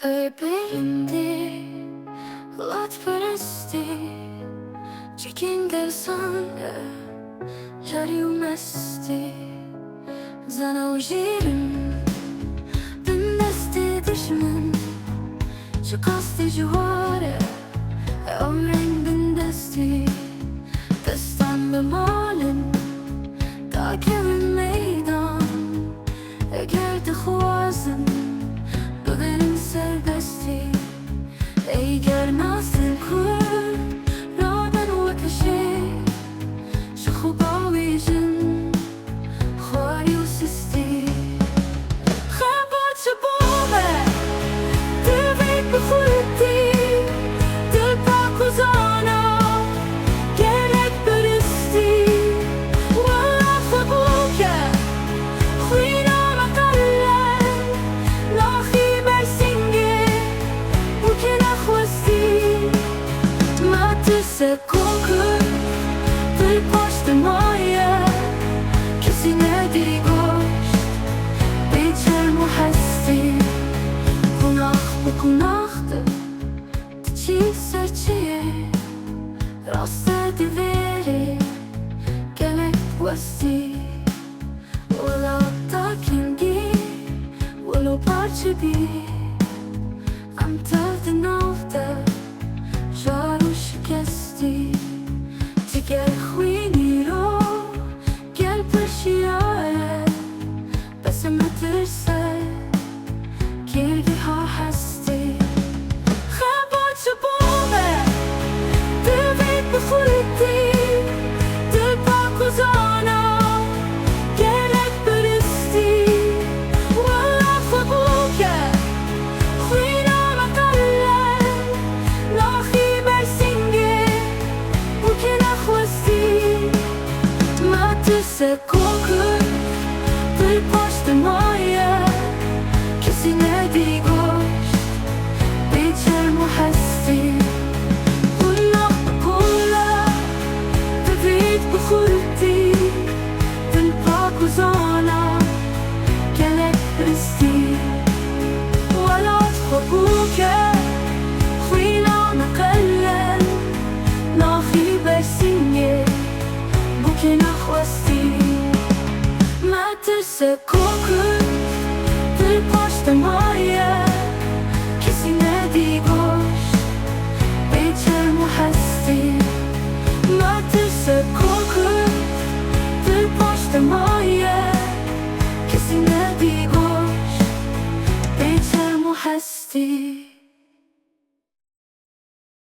ببینی لات پرستی چکینگر سانه جاری و مستی زنه و جیرم دن دستی دشمن چه قصد جواره عمرین بن دستی دستان بمالن داکر میدان اگر دخوازن بغنم سربستی ایگر ناسل کن رابن و کشی شخوباوی جن خواری و سستی خبر چه بومه دوید بخوردی دل پاک و زانا گرک برستی والله خبوکه خوینا مقلن لاخی برسنگه بوکه نخواستی ما تسه کنکر دل پشت مایه کسی نداری گوشت بیچرم و هستی گناه بگناخته چی سرچیه راسته دیویری گلک وستی ولو تاکنگی ولو parça bir am tövde nafte جارو شکستی دیگر خوینی رو گل پرشیاره بس مدرسه گرگی ها هستی خبر چه بومه دوید بخوردی دل پاک و زانا گرک برستی والله خبوکه خوینا مقلن لاخی برسنگه بوکه نخواستی ما تسه کنکر دل پشت مایه کسی نداری گوشت بیچرم و هستی گناه بکله دوید بخوردی دل پاک و زانا گلک برستی ولات خبوکه خوینا مقلن لاخی برسنگه بوکه نخواستی ما ترسه کنکر دل پشت مایه کسی نداری گوشت بیچرم و هستی ما ترسه کنکر دل پشت مایه کسی نداری گوشت بیچرم و هستی